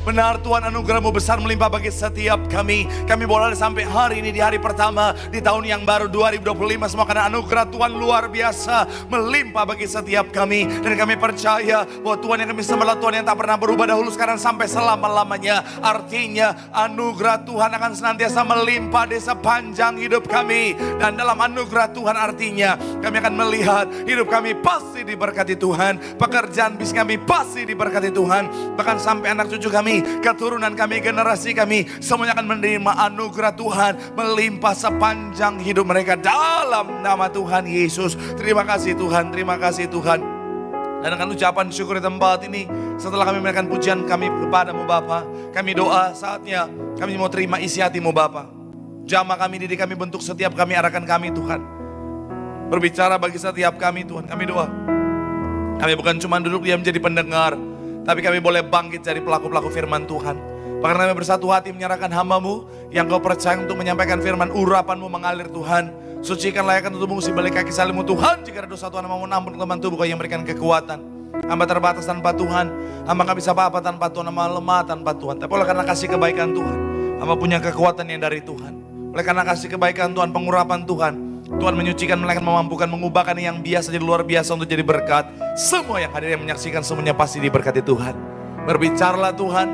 Benar Tuhan, anugerah-Mu besar melimpah bagi setiap kami. Kami boleh sampai hari ini di hari pertama di tahun yang baru 2025 semua karena anugerah Tuhan luar biasa melimpah bagi setiap kami. Dan kami percaya bahwa Tuhan yang kami sembah Tuhan yang tak pernah berubah dahulu sekarang sampai selama-lamanya. Artinya anugerah Tuhan akan senantiasa melimpah di sepanjang hidup kami. Dan dalam anugerah Tuhan artinya kami akan melihat hidup kami pasti diberkati Tuhan. Pekerjaan bisnis kami pasti diberkati Tuhan. Bahkan sampai anak cucu kami, keturunan kami, generasi kami, semuanya akan menerima anugerah Tuhan melimpah sepanjang hidup mereka dalam nama Tuhan Yesus. Terima kasih Tuhan, terima kasih Tuhan. Dan dengan ucapan syukur di tempat ini, setelah kami memberikan pujian kami kepadamu Bapa, kami doa saatnya kami mau terima isi hatimu Bapa. Jamah kami, didik kami, bentuk setiap kami, arahkan kami Tuhan. Berbicara bagi setiap kami Tuhan, kami doa. Kami bukan cuma duduk diam menjadi pendengar, tapi kami boleh bangkit dari pelaku-pelaku firman Tuhan. Bahkan kami bersatu hati menyerahkan hamba-Mu yang Kau percaya untuk menyampaikan firman, urapan-Mu mengalir Tuhan. Sucikan layakkan tubuhmu si balik kaki salibmu Tuhan. Jika ada dosa Tuhan mau ampun teman tubuh Kau yang berikan kekuatan. Hamba terbatas tanpa Tuhan. Hamba gak bisa apa-apa tanpa Tuhan. Hamba lemah tanpa Tuhan. Tapi oleh karena kasih kebaikan Tuhan, hamba punya kekuatan yang dari Tuhan. Oleh karena kasih kebaikan Tuhan, pengurapan Tuhan, Tuhan menyucikan, melainkan memampukan, mengubahkan yang biasa jadi luar biasa untuk jadi berkat. Semua yang hadir yang menyaksikan semuanya pasti diberkati Tuhan. Berbicaralah Tuhan,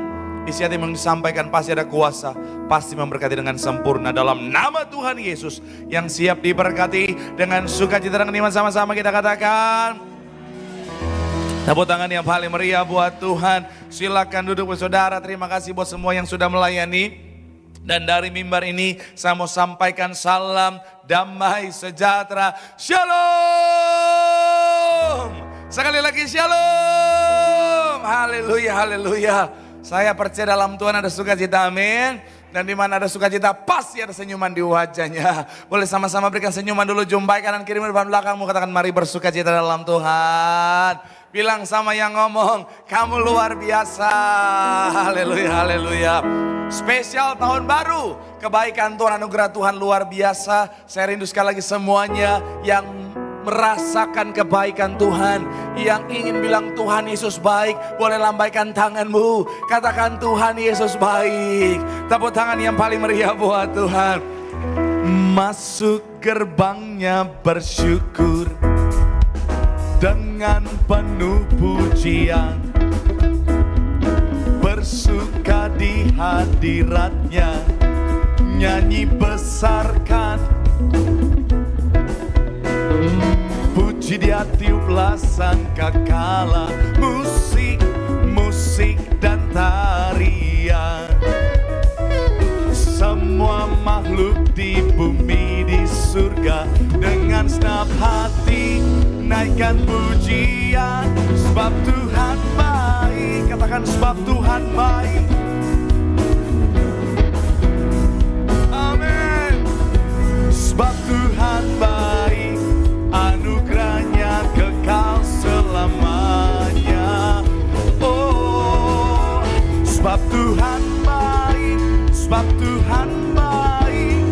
isi hati yang disampaikan pasti ada kuasa, pasti memberkati dengan sempurna dalam nama Tuhan Yesus yang siap diberkati dengan sukacita dan iman. Sama-sama kita katakan tepuk tangan yang paling meriah buat Tuhan. Silakan duduk saudara. Terima kasih buat semua yang sudah melayani. Dan dari mimbar ini saya mau sampaikan salam damai sejahtera. Shalom. Sekali lagi shalom. Haleluya, haleluya. Saya percaya dalam Tuhan ada sukacita, amin. Dan di mana ada sukacita pasti ada senyuman di wajahnya. Boleh sama-sama berikan senyuman dulu, jumpai kanan kiri depan belakangmu, katakan mari bersukacita dalam Tuhan. Bilang sama yang ngomong, kamu luar biasa. Haleluya, haleluya. Spesial tahun baru, kebaikan Tuhan, anugerah Tuhan luar biasa. Saya rindu sekali lagi semuanya yang merasakan kebaikan Tuhan, yang ingin bilang Tuhan Yesus baik, boleh lambaikan tanganmu, katakan Tuhan Yesus baik. Tepuk tangan yang paling meriah buat Tuhan. Masuk gerbangnya bersyukur dengan penuh pujian, bersuka di hadiratnya, nyanyi besarkan, puji dia tiuplah sangkakala, musik, musik dan tarian. Semua makhluk di bumi di surga dengan senap hati naikkan pujian, sebab Tuhan baik. Katakan sebab Tuhan baik. Amin. Sebab Tuhan baik, anugerahnya kekal selamanya. Oh, sebab Tuhan baik, sebab Tuhan baik,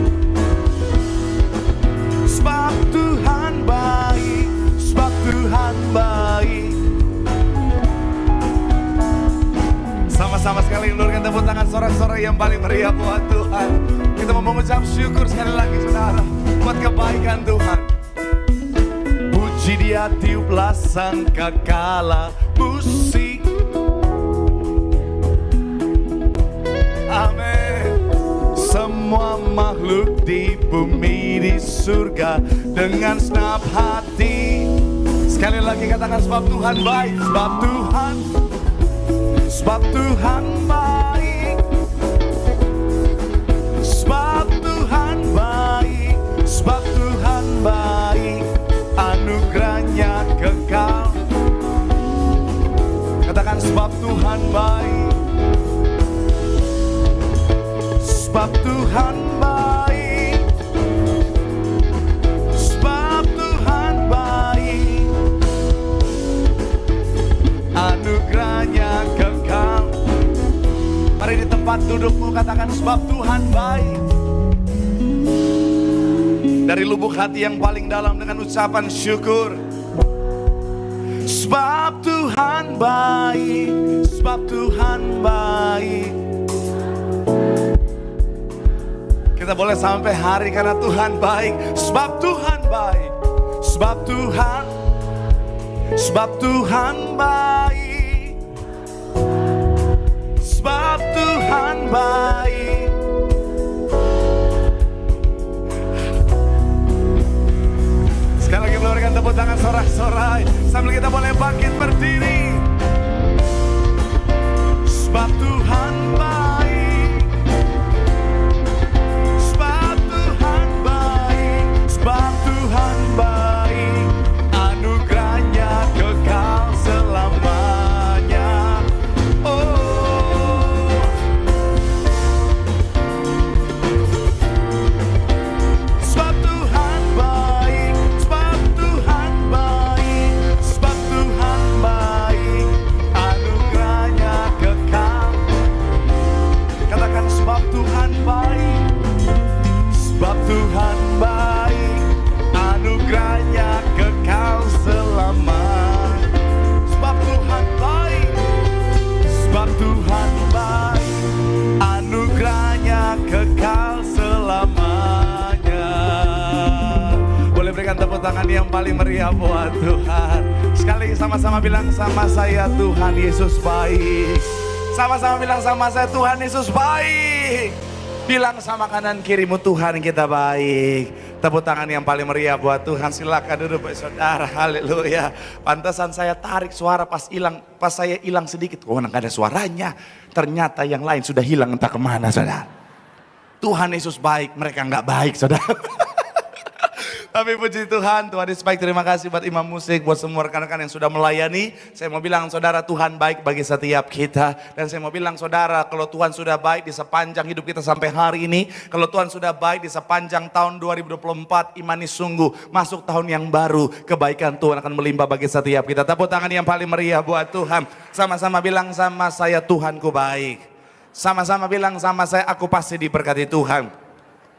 sebab Tuhan baik, sebab Tuhan baik. Sama-sama sekali ulurkan tepuk tangan sorak-sorai yang paling meriah buat Tuhan. Kita mau mengucap syukur sekali lagi saudara buat kebaikan Tuhan. Puji dia tiuplah sangkakala, musik. Amin. Semua makhluk di bumi di surga dengan senap hati. Sekali lagi katakan sebab Tuhan baik, sebab Tuhan, sebab Tuhan baik, sebab Tuhan baik, sebab Tuhan baik, anugerahnya kekal. Katakan sebab Tuhan baik, sebab Tuhan baik, sebab Tuhan baik, anugerahnya kekal. Mari di tempat dudukmu katakan sebab Tuhan baik. Dari lubuk hati yang paling dalam dengan ucapan syukur. Sebab Tuhan baik, sebab Tuhan baik. kita boleh sampai hari karena Tuhan baik. Sebab Tuhan baik. Sebab Tuhan baik. Sebab Tuhan baik. Sekali lagi boleh berikan tepuk tangan sorak-sorai sambil kita boleh bangkit berdiri. Sebab Tuhan baik. Sebab Tuhan baik. Sebab Tuhan baik. Anugerahnya kekal selamanya. Oh. Sebab Tuhan baik. Sebab Tuhan baik. Sebab Tuhan baik. Anugerahnya kekal. Katakan sebab Tuhan baik. Sebab Tuhan baik. Anugerahnya kekal selamanya. Sebab Tuhan baik. Sebab Tuhan baik. Anugerahnya kekal selamanya. Boleh berikan tepuk tangan yang paling meriah buat Tuhan. Sekali sama-sama bilang sama saya, Tuhan Yesus baik. Sama-sama bilang sama saya, Tuhan Yesus baik. Bilang sama kanan kirimu, Tuhan kita baik. Tepuk tangan yang paling meriah buat Tuhan. Silakan duduk saudara. Haleluya. Pantesan saya tarik suara pas saya hilang sedikit. Oh, nggak ada suaranya. Ternyata yang lain sudah hilang entah kemana, saudara. Tuhan Yesus baik, mereka nggak baik, saudara. Tapi puji Tuhan, Tuhan Yesus baik. Terima kasih buat imam musik, buat semua rekan-rekan yang sudah melayani. Saya mau bilang saudara, Tuhan baik bagi setiap kita. Dan saya mau bilang saudara, kalau Tuhan sudah baik di sepanjang hidup kita sampai hari ini. Kalau Tuhan sudah baik di sepanjang tahun 2024, imani sungguh masuk tahun yang baru. Kebaikan Tuhan akan melimpah bagi setiap kita. Tepuk tangan yang paling meriah buat Tuhan. Sama-sama bilang sama saya, Tuhanku baik. Sama-sama bilang sama saya, aku pasti diberkati Tuhan.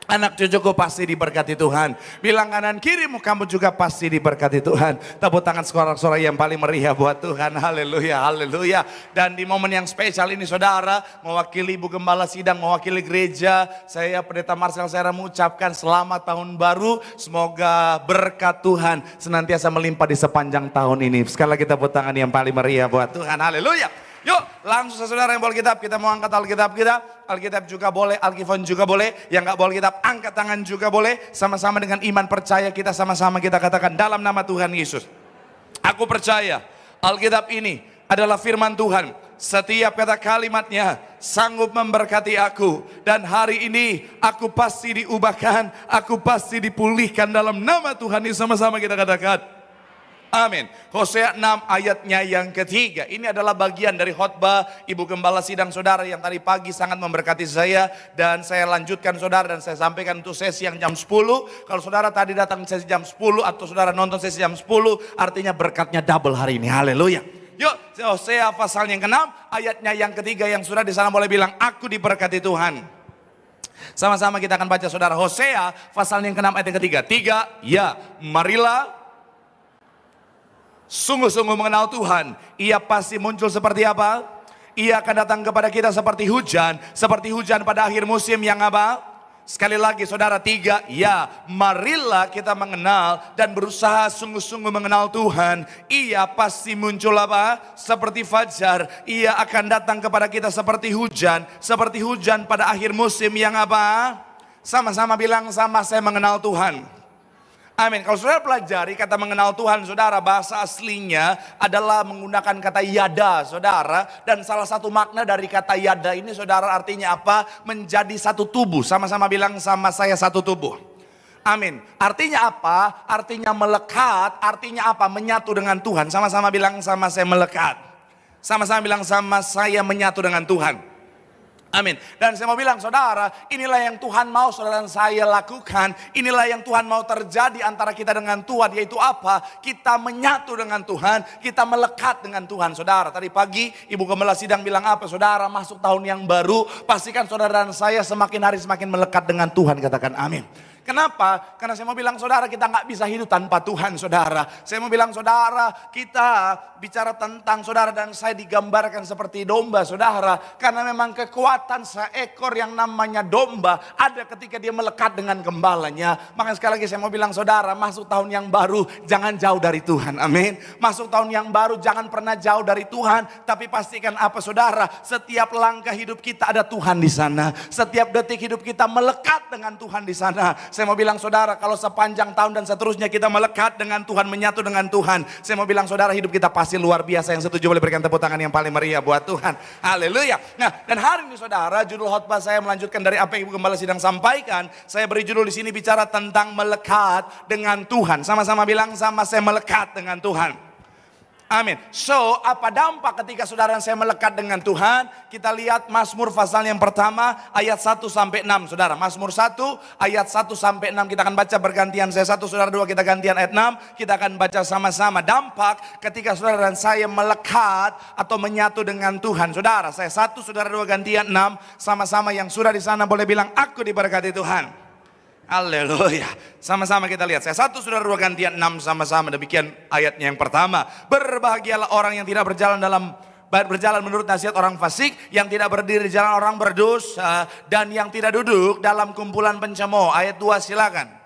Anak cucuku pasti diberkati Tuhan. Bilang kanan kirimu, kamu juga pasti diberkati Tuhan. Tepuk tangan sorak-sorai yang paling meriah buat Tuhan. Haleluya, haleluya. Dan di momen yang spesial ini saudara, mewakili Ibu Gembala Sidang, mewakili gereja, saya Pendeta Marcel Sera mengucapkan selamat tahun baru. Semoga berkat Tuhan senantiasa melimpah di sepanjang tahun ini. Sekali lagi tepuk tangan yang paling meriah buat Tuhan. Haleluya. Yuk langsung saudara yang bawa Alkitab, kita mau angkat Alkitab kita. Alkitab juga boleh, Alkifon juga boleh. Yang gak bawa Alkitab angkat tangan juga boleh. Sama-sama dengan iman percaya kita, sama-sama kita katakan dalam nama Tuhan Yesus. Aku percaya Alkitab ini adalah firman Tuhan. Setiap kata kalimatnya sanggup memberkati aku. Dan hari ini aku pasti diubahkan, aku pasti dipulihkan dalam nama Tuhan Yesus. Sama-sama kita katakan. Amin. Hosea 6 ayatnya yang ketiga. Ini adalah bagian dari khotbah Ibu Gembala Sidang saudara yang tadi pagi sangat memberkati saya. Dan saya lanjutkan saudara dan saya sampaikan untuk sesi yang jam 10. Kalau saudara tadi datang sesi jam 10 atau saudara nonton sesi jam 10, artinya berkatnya double hari ini. Haleluya. Yuk, Hosea pasal yang ke-6 ayatnya yang ketiga yang sudah di sana boleh bilang aku diberkati Tuhan. Sama-sama kita akan baca saudara Hosea pasal yang ke-6 ayat yang ketiga. 3, ya, marilah sungguh-sungguh mengenal Tuhan. Ia pasti muncul seperti apa? Ia akan datang kepada kita seperti hujan pada akhir musim yang apa? Sekali lagi saudara, 3, ya, marilah kita mengenal dan berusaha sungguh-sungguh mengenal Tuhan. Ia pasti muncul apa? Seperti fajar. Ia akan datang kepada kita seperti hujan pada akhir musim yang apa? Sama-sama bilang sama saya mengenal Tuhan. Amin. Kalau saudara pelajari kata mengenal Tuhan saudara, bahasa aslinya adalah menggunakan kata yada saudara. Dan salah satu makna dari kata yada ini saudara artinya apa? Menjadi satu tubuh. Sama-sama bilang sama saya satu tubuh. Amin. Artinya apa? Artinya melekat. Artinya apa? Menyatu dengan Tuhan. Sama-sama bilang sama saya melekat. Sama-sama bilang sama saya menyatu dengan Tuhan. Amin. Dan saya mau bilang saudara, inilah yang Tuhan mau saudara dan saya lakukan. Inilah yang Tuhan mau terjadi antara kita dengan Tuhan. Yaitu apa? Kita menyatu dengan Tuhan. Kita melekat dengan Tuhan saudara. Tadi pagi Ibu Gembala Sidang bilang apa? Saudara masuk tahun yang baru. Pastikan saudara dan saya semakin hari semakin melekat dengan Tuhan. Katakan amin. Kenapa? Karena saya mau bilang saudara, kita nggak bisa hidup tanpa Tuhan saudara. Saya mau bilang saudara, kita bicara tentang saudara dan saya digambarkan seperti domba saudara. Karena memang kekuatan seekor yang namanya domba ada ketika dia melekat dengan gembalanya. Makanya sekali lagi saya mau bilang saudara, masuk tahun yang baru jangan jauh dari Tuhan. Amin. Masuk tahun yang baru jangan pernah jauh dari Tuhan. Tapi pastikan apa saudara, setiap langkah hidup kita ada Tuhan di sana. Setiap detik hidup kita melekat dengan Tuhan di sana. Saya mau bilang saudara, kalau sepanjang tahun dan seterusnya kita melekat dengan Tuhan, menyatu dengan Tuhan, saya mau bilang saudara, hidup kita pasti luar biasa. Yang setuju boleh berikan tepuk tangan yang paling meriah buat Tuhan. Haleluya. Nah, dan hari ini saudara, judul khotbah saya melanjutkan dari apa yang Ibu Gembala sedang sampaikan. Saya beri judul di sini bicara tentang melekat dengan Tuhan. Sama-sama bilang sama saya, melekat dengan Tuhan. Amin. So, apa dampak ketika saudara dan saya melekat dengan Tuhan? Kita lihat Mazmur pasal yang pertama ayat 1 sampai 6, saudara. Mazmur 1 ayat 1 sampai 6 kita akan baca bergantian. Saya 1, saudara 2, kita gantian ayat 6. Kita akan baca sama-sama. Dampak ketika saudara dan saya melekat atau menyatu dengan Tuhan. Saudara, saya 1, saudara 2, gantian 6. Sama-sama yang sudah di sana boleh bilang, aku diberkati Tuhan. Haleluya. Sama-sama kita lihat. Saya 1, saudara 2, gantian 6 sama-sama. Demikian ayatnya yang pertama. Berbahagialah orang yang tidak berjalan menurut nasihat orang fasik, yang tidak berdiri di jalan orang berdosa, dan yang tidak duduk dalam kumpulan pencemooh. Ayat 2 silakan.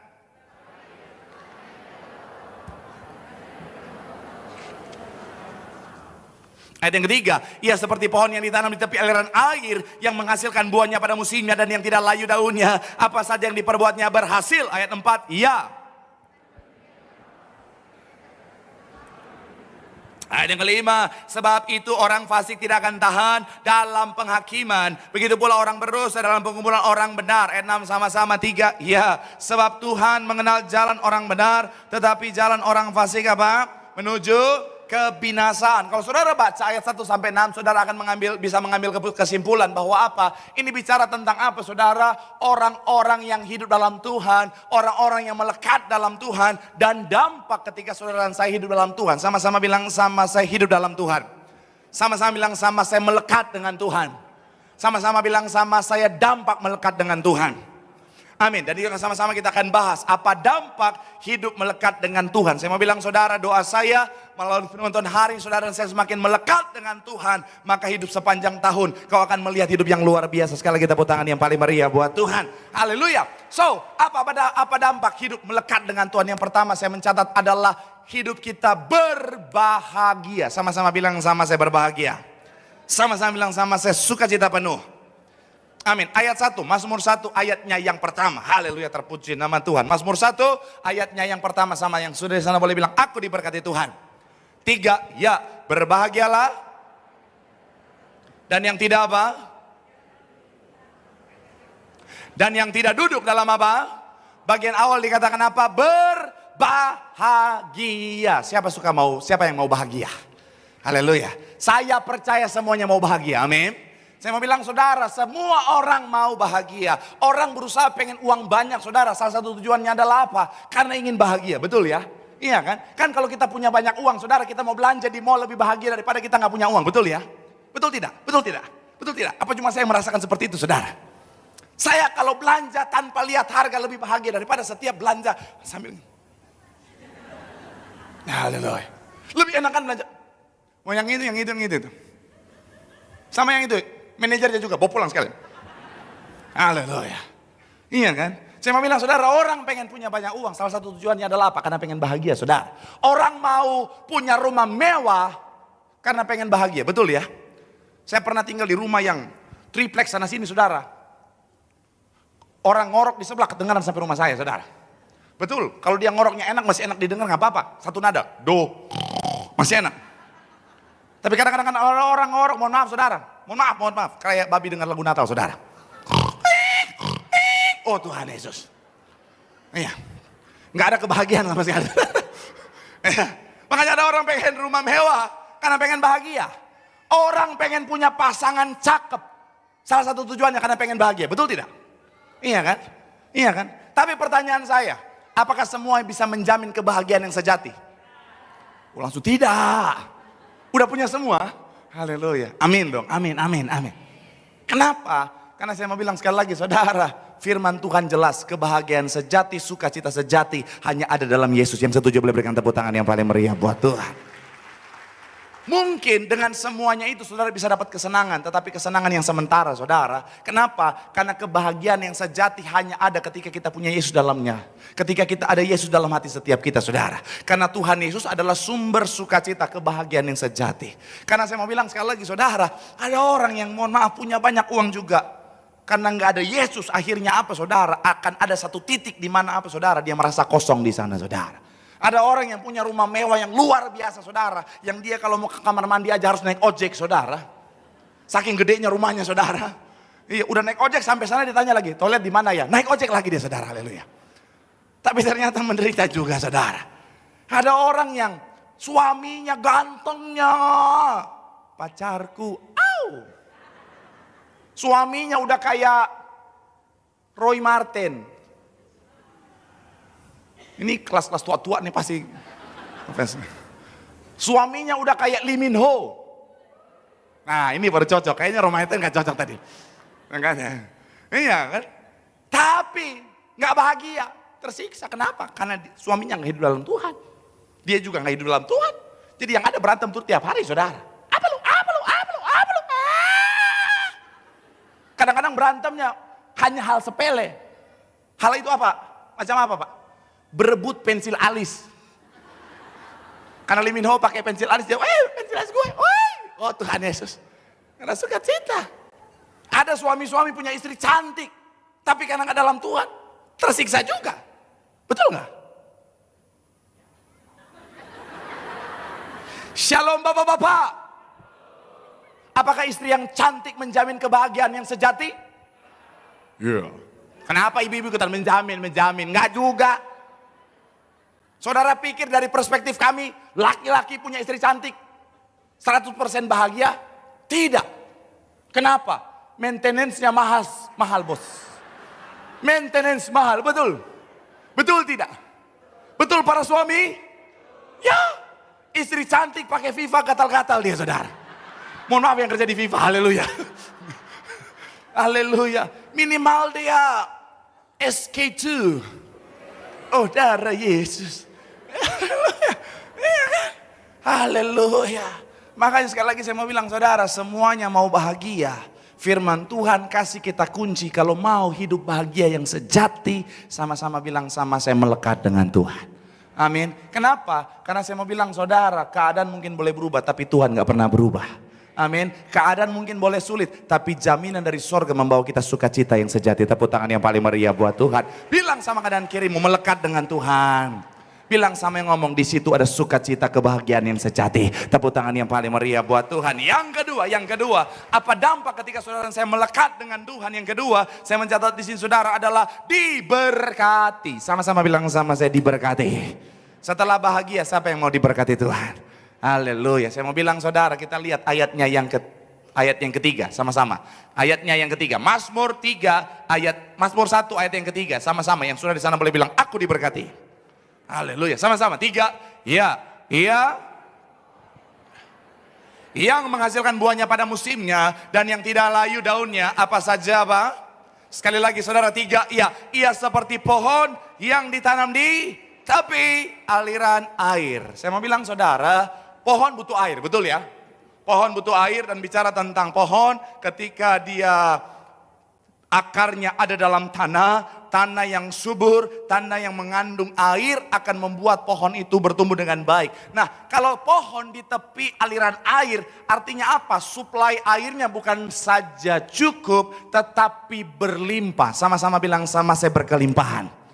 Ayat yang ketiga, ia seperti pohon yang ditanam di tepi aliran air, yang menghasilkan buahnya pada musimnya dan yang tidak layu daunnya. Apa saja yang diperbuatnya berhasil. Ayat 4, ya. Ayat yang kelima, sebab itu orang fasik tidak akan tahan dalam penghakiman. Begitu pula orang berdosa dalam pengumpulan orang benar. Ayat 6 sama-sama 3, ya. Sebab Tuhan mengenal jalan orang benar, tetapi jalan orang fasik apa? Menuju kebinasaan. Kalau saudara baca ayat 1 sampai 6, saudara akan bisa mengambil kesimpulan bahwa apa? Ini bicara tentang apa saudara? Orang-orang yang hidup dalam Tuhan, orang-orang yang melekat dalam Tuhan, dan dampak ketika saudara dan saya hidup dalam Tuhan. Sama-sama bilang, sama saya hidup dalam Tuhan. Sama-sama bilang, sama saya melekat dengan Tuhan. Sama-sama bilang, sama saya dampak melekat dengan Tuhan. Amin. Dan sama-sama kita akan bahas apa dampak hidup melekat dengan Tuhan. Saya mau bilang saudara, doa saya melalui penonton hari saudara dan saya semakin melekat dengan Tuhan, maka hidup sepanjang tahun kau akan melihat hidup yang luar biasa. Sekali lagi tepuk tangan yang paling meriah buat Tuhan. Haleluya. So, apa dampak hidup melekat dengan Tuhan? Yang pertama saya mencatat adalah hidup kita berbahagia. Sama-sama bilang, sama saya berbahagia. Sama-sama bilang, sama saya sukacita penuh. Amin. Ayat 1, Mazmur 1 ayatnya yang pertama. Haleluya, terpuji nama Tuhan. Mazmur 1 ayatnya yang pertama, sama yang sudah di sana boleh bilang, aku diberkati Tuhan. 3, ya, berbahagialah. Dan yang tidak apa? Dan yang tidak duduk dalam apa? Bagian awal dikatakan apa? Berbahagia. Siapa yang mau bahagia? Haleluya. Saya percaya semuanya mau bahagia. Amin. Saya mau bilang saudara, semua orang mau bahagia. Orang berusaha pengen uang banyak saudara. Salah satu tujuannya adalah apa? Karena ingin bahagia, betul ya? Iya kan? Kan kalau kita punya banyak uang saudara, kita mau belanja di mall lebih bahagia daripada kita nggak punya uang, betul ya? Betul tidak? Betul tidak? Betul tidak? Apa cuma saya merasakan seperti itu saudara? Saya kalau belanja tanpa lihat harga lebih bahagia daripada setiap belanja sambil. Haleluya. Lebih enakan belanja. Mau yang itu. Sama yang itu. Manajernya juga, bawa pulang sekali. Haleluya. Iya kan? Saya mau bilang saudara, orang pengen punya banyak uang. Salah satu tujuannya adalah apa? Karena pengen bahagia saudara. Orang mau punya rumah mewah karena pengen bahagia, betul ya? Saya pernah tinggal di rumah yang triplex sana sini saudara. Orang ngorok di sebelah kedengaran sampai rumah saya saudara. Betul, kalau dia ngoroknya enak, masih enak didengar, gak apa-apa. Satu nada, do, masih enak. Tapi kadang-kadang orang ngorok, mohon maaf saudara. Mohon maaf, kayak babi dengar lagu Natal saudara. Oh Tuhan Yesus. Iya. Nggak ada kebahagiaan sama sekali. Makanya ada orang pengen rumah mewah karena pengen bahagia. Orang pengen punya pasangan cakep. Salah satu tujuannya karena pengen bahagia, betul tidak? Iya kan? Iya kan? Tapi pertanyaan saya, apakah semua bisa menjamin kebahagiaan yang sejati? Langsung tidak. Udah punya semua? Haleluya. Amin dong. Amin. Kenapa? Karena saya mau bilang sekali lagi saudara, firman Tuhan jelas, kebahagiaan sejati, sukacita sejati hanya ada dalam Yesus. Yang setuju boleh berikan tepuk tangan yang paling meriah buat Tuhan. Mungkin dengan semuanya itu saudara bisa dapat kesenangan, tetapi kesenangan yang sementara saudara. Kenapa? Karena kebahagiaan yang sejati hanya ada ketika kita punya Yesus dalamnya. Ketika kita ada Yesus dalam hati setiap kita saudara. Karena Tuhan Yesus adalah sumber sukacita kebahagiaan yang sejati. Karena saya mau bilang sekali lagi saudara, ada orang yang mohon maaf punya banyak uang juga. Karena nggak ada Yesus, akhirnya apa saudara? Akan ada satu titik di mana apa saudara? Dia merasa kosong di sana saudara. Ada orang yang punya rumah mewah yang luar biasa saudara. Yang dia kalau mau ke kamar mandi aja harus naik ojek saudara. Saking gedenya rumahnya saudara. Iya, udah naik ojek sampai sana ditanya lagi, toilet di mana ya? Naik ojek lagi dia saudara, haleluya. Tapi ternyata menderita juga saudara. Ada orang yang suaminya gantengnya, pacarku, suaminya udah kayak Roy Martin. Ini kelas-kelas tua-tua nih pasti. Suaminya udah kayak Lee Min Ho. Nah ini baru cocok. Kayaknya Roy Martin gak cocok tadi. Makanya. Iya kan. Tapi gak bahagia. Tersiksa. Kenapa? Karena suaminya gak hidup dalam Tuhan. Dia juga gak hidup dalam Tuhan. Jadi yang ada berantem tuh tiap hari saudara. Apa lu? Kadang-kadang berantemnya hanya hal sepele. Hal itu apa? Macam apa Pak? Berebut pensil alis. Karena Lee Min Ho pakai pensil alis, dia, pensil alis gue, oh Tuhan Yesus. Karena sukacita. Ada suami-suami punya istri cantik, tapi karena nggak dalam Tuhan, tersiksa juga. Betul nggak? Shalom bapak-bapak. Apakah istri yang cantik menjamin kebahagiaan yang sejati? Iya. Kenapa ibu-ibu ikutan menjamin? Nggak juga. Saudara pikir dari perspektif kami, laki-laki punya istri cantik 100% bahagia? Tidak. Kenapa? Maintenance-nya mahal bos. Maintenance mahal, betul? Betul tidak? Betul para suami? Ya. Istri cantik pakai FIFA gatal-gatal dia saudara. Mohon maaf yang kerja di FIFA, haleluya. Haleluya. Minimal dia SK2. Oh darah Yesus. Haleluya. Makanya sekali lagi saya mau bilang saudara, semuanya mau bahagia. Firman Tuhan kasih kita kunci kalau mau hidup bahagia yang sejati. Sama-sama bilang sama saya melekat dengan Tuhan. Amin. Kenapa? Karena saya mau bilang saudara, keadaan mungkin boleh berubah tapi Tuhan gak pernah berubah. Amin. Keadaan mungkin boleh sulit, tapi jaminan dari sorga membawa kita sukacita yang sejati. Tepuk tangan yang paling meriah buat Tuhan. Bilang sama kanan kirimu, melekat dengan Tuhan. Bilang sama yang ngomong, di situ ada sukacita kebahagiaan yang sejati. Tepuk tangan yang paling meriah buat Tuhan. Yang kedua, apa dampak ketika saudara dan saya melekat dengan Tuhan? Yang kedua, saya mencatat di sini saudara adalah diberkati. Sama-sama bilang sama saya, diberkati. Setelah bahagia, siapa yang mau diberkati Tuhan? Haleluya. Saya mau bilang saudara, kita lihat ayatnya ayat yang ketiga sama-sama. Ayatnya yang ketiga, Mazmur 1 ayat yang ketiga sama-sama. Yang sudah di sana boleh bilang aku diberkati. Haleluya. Sama-sama 3. Ya, yang menghasilkan buahnya pada musimnya dan yang tidak layu daunnya, apa saja Pak? Sekali lagi saudara 3. Ya, ia seperti pohon yang ditanam di tepi aliran air. Saya mau bilang saudara, pohon butuh air, betul ya? Pohon butuh air, dan bicara tentang pohon ketika dia akarnya ada dalam tanah yang subur, tanah yang mengandung air akan membuat pohon itu bertumbuh dengan baik. Nah, kalau pohon di tepi aliran air, artinya apa? Suplai airnya bukan saja cukup, tetapi berlimpah. Sama-sama bilang sama saya, berkelimpahan.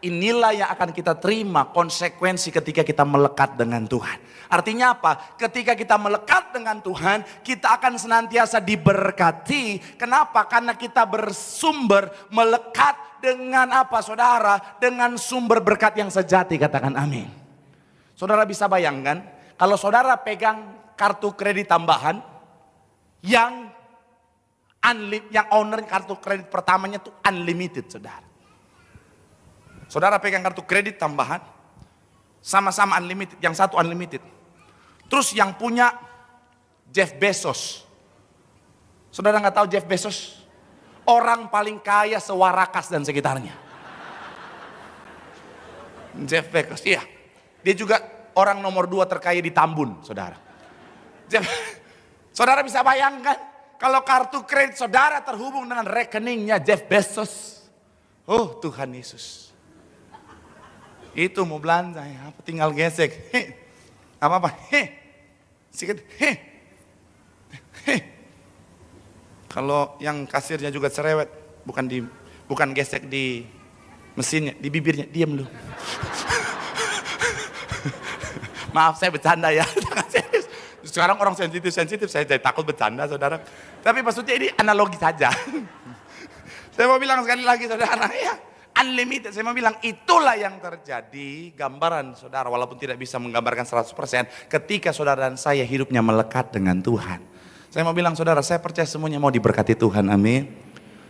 Inilah yang akan kita terima konsekuensi ketika kita melekat dengan Tuhan. Artinya apa? Ketika kita melekat dengan Tuhan, kita akan senantiasa diberkati. Kenapa? Karena kita bersumber melekat dengan apa saudara? Dengan sumber berkat yang sejati, katakan amin. Saudara bisa bayangkan, kalau saudara pegang kartu kredit tambahan, yang owner kartu kredit pertamanya itu unlimited saudara. Saudara pegang kartu kredit tambahan, sama-sama unlimited, yang satu unlimited. Terus yang punya Jeff Bezos. Saudara nggak tahu Jeff Bezos? Orang paling kaya sewarakas dan sekitarnya. Jeff Bezos, iya. Dia juga orang nomor 2 terkaya di Tambun, saudara. Saudara bisa bayangkan, kalau kartu kredit saudara terhubung dengan rekeningnya Jeff Bezos. Oh Tuhan Yesus. Itu mau belanja, ya, apa tinggal gesek. Apa-apa, sedikit, Kalau yang kasirnya juga cerewet, bukan gesek di mesinnya, di bibirnya, diam lu. Maaf saya bercanda ya. Sekarang orang sensitif, saya jadi takut bercanda saudara. Tapi maksudnya ini analogi saja. Saya mau bilang sekali lagi saudara ya. Unlimited, saya mau bilang itulah yang terjadi gambaran saudara. Walaupun tidak bisa menggambarkan 100%. Ketika saudara dan saya hidupnya melekat dengan Tuhan. Saya mau bilang saudara, saya percaya semuanya mau diberkati Tuhan, amin.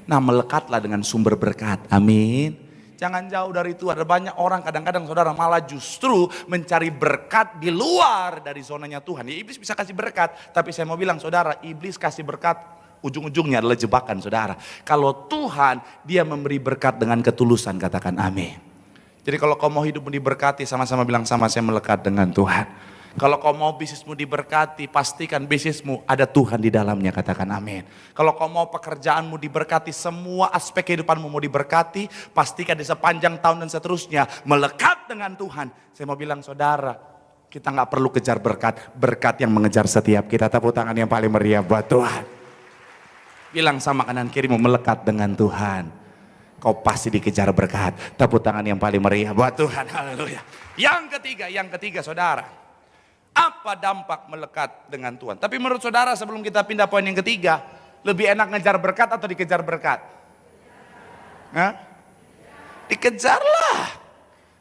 Nah melekatlah dengan sumber berkat, amin. Jangan jauh dari itu. Ada banyak orang kadang-kadang saudara malah justru mencari berkat di luar dari zonanya Tuhan. Ya, iblis bisa kasih berkat. Tapi saya mau bilang saudara, iblis kasih berkat ujung-ujungnya adalah jebakan saudara. Kalau Tuhan dia memberi berkat dengan ketulusan, katakan amin. Jadi kalau kau mau hidupmu diberkati, sama-sama bilang sama saya melekat dengan Tuhan. Kalau kau mau bisnismu diberkati, pastikan bisnismu ada Tuhan di dalamnya, katakan amin. Kalau kau mau pekerjaanmu diberkati, semua aspek kehidupanmu mau diberkati, pastikan di sepanjang tahun dan seterusnya melekat dengan Tuhan. Saya mau bilang saudara, kita gak perlu kejar berkat, berkat yang mengejar setiap kita. Tepuk tangan yang paling meriah buat Tuhan. Bilang sama kanan kirimu, melekat dengan Tuhan. Kau pasti dikejar berkat. Tepuk tangan yang paling meriah buat Tuhan, haleluya. Yang ketiga saudara. Apa dampak melekat dengan Tuhan? Tapi menurut saudara sebelum kita pindah poin yang ketiga, lebih enak ngejar berkat atau dikejar berkat? Hah? Dikejarlah.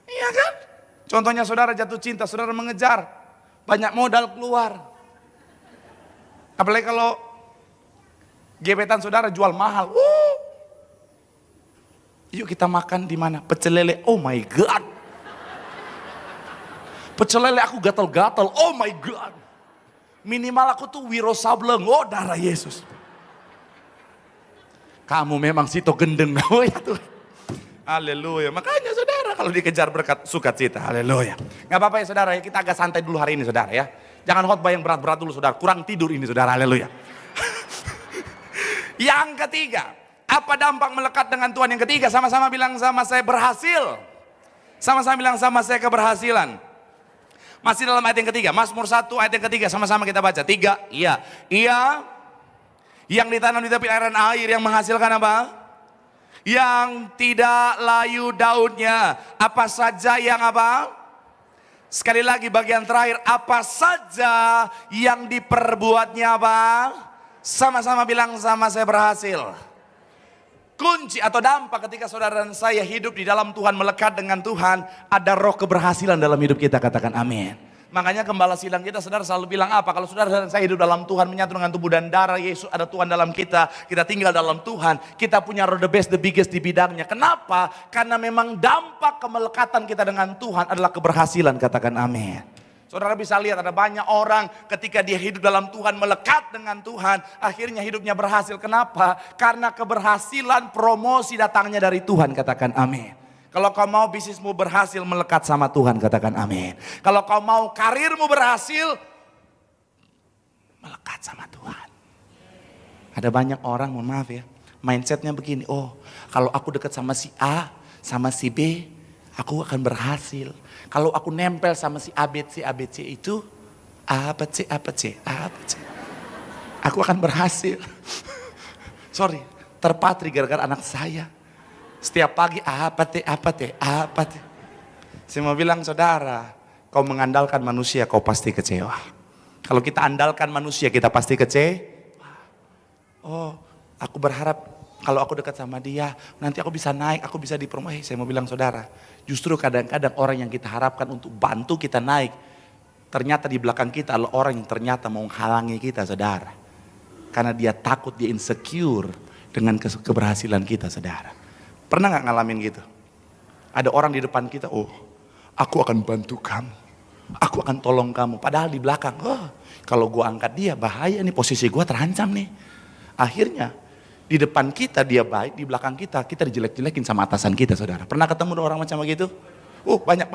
Iya kan? Contohnya saudara jatuh cinta, saudara mengejar. Banyak modal keluar. Apalagi kalau gebetan saudara jual mahal. Yuk kita makan di mana? Pecel lele. Oh my God. Pecel lele aku gatal-gatal, oh my God. Minimal aku tuh Wiro Sableng, oh darah Yesus. Kamu memang sito gendeng, oh ya Tuhan. Haleluya, makanya saudara kalau dikejar berkat sukacita, haleluya. Gak apa-apa ya saudara ya, kita agak santai dulu hari ini saudara ya. Jangan khotbah yang berat-berat dulu saudara, kurang tidur ini saudara, haleluya. Yang ketiga, apa dampak melekat dengan Tuhan? Yang ketiga, sama-sama bilang sama saya berhasil. Sama-sama bilang sama saya keberhasilan. Masih dalam ayat yang ketiga, Mazmur 1 ayat yang ketiga, sama-sama kita baca. 3, iya. Ia yang ditanam di tepi aliran air yang menghasilkan apa? Yang tidak layu daunnya. Apa saja yang apa? Sekali lagi bagian terakhir, apa saja yang diperbuatnya apa? Sama-sama bilang sama saya berhasil. Kunci atau dampak ketika saudara dan saya hidup di dalam Tuhan, melekat dengan Tuhan, ada roh keberhasilan dalam hidup kita, katakan amin. Makanya gembala sidang kita saudara selalu bilang apa? Kalau saudara dan saya hidup dalam Tuhan, menyatu dengan tubuh dan darah Yesus, ada Tuhan dalam kita, kita tinggal dalam Tuhan, kita punya roh the best, the biggest di bidangnya. Kenapa? Karena memang dampak kemelekatan kita dengan Tuhan adalah keberhasilan, katakan amin. Saudara bisa lihat ada banyak orang ketika dia hidup dalam Tuhan, melekat dengan Tuhan, akhirnya hidupnya berhasil. Kenapa? Karena keberhasilan promosi datangnya dari Tuhan, katakan amin. Kalau kau mau bisnismu berhasil, melekat sama Tuhan, katakan amin. Kalau kau mau karirmu berhasil, melekat sama Tuhan. Ada banyak orang, mohon maaf ya, mindsetnya begini, oh kalau aku dekat sama si A, sama si B, aku akan berhasil. Kalau aku nempel sama si ABC itu, ABC, aku akan berhasil. Sorry, terpatri gara-gara anak saya. Setiap pagi apa teh. Saya mau bilang saudara, kau mengandalkan manusia, kau pasti kecewa. Kalau kita andalkan manusia, kita pasti kecewa. Oh, aku berharap kalau aku dekat sama dia, nanti aku bisa naik, aku bisa dipromosi. Saya mau bilang saudara, justru kadang-kadang orang yang kita harapkan untuk bantu kita naik, ternyata di belakang kita adalah orang yang ternyata mau menghalangi kita, saudara. Karena dia takut, dia insecure dengan keberhasilan kita, saudara. Pernah gak ngalamin gitu? Ada orang di depan kita, oh aku akan bantu kamu, aku akan tolong kamu. Padahal di belakang, oh kalau gue angkat dia bahaya nih, posisi gue terancam nih. Akhirnya Di depan kita dia baik, di belakang kita dijelek-jelekin sama atasan kita, saudara. Pernah ketemu orang macam begitu? Banyak.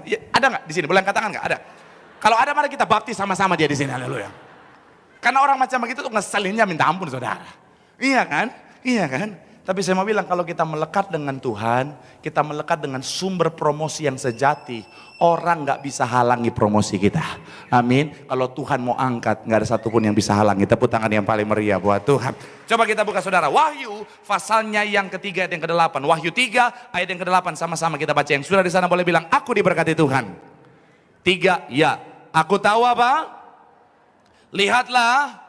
Ya, ada nggak di sini? Boleh angkat tangan nggak? Ada. Kalau ada, mari kita baptis sama-sama dia di sini. Haleluya. Karena orang macam begitu tuh ngeselinnya minta ampun, saudara. Iya kan? Iya kan? Tapi saya mau bilang, kalau kita melekat dengan Tuhan, kita melekat dengan sumber promosi yang sejati, orang nggak bisa halangi promosi kita. Amin. Kalau Tuhan mau angkat, nggak ada satupun yang bisa halangi. Tepuk tangan yang paling meriah buat Tuhan. Coba kita buka, saudara, Wahyu pasalnya yang ketiga ayat yang ke-8. Wahyu 3 ayat yang ke-8, sama-sama kita baca. Yang sudah di sana boleh bilang, aku diberkati Tuhan. 3, ya. Aku tahu apa? Lihatlah.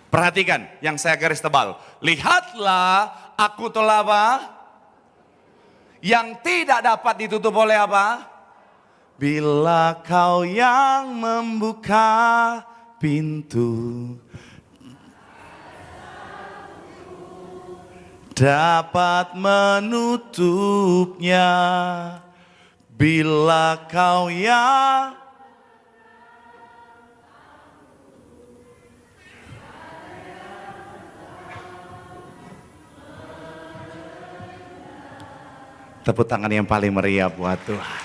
Perhatikan yang saya garis tebal. Lihatlah, aku telah apa? Yang tidak dapat ditutup oleh apa? Bila kau yang membuka pintu, dapat menutupnya. Bila kau yang tepuk tangan yang paling meriah buat Tuhan.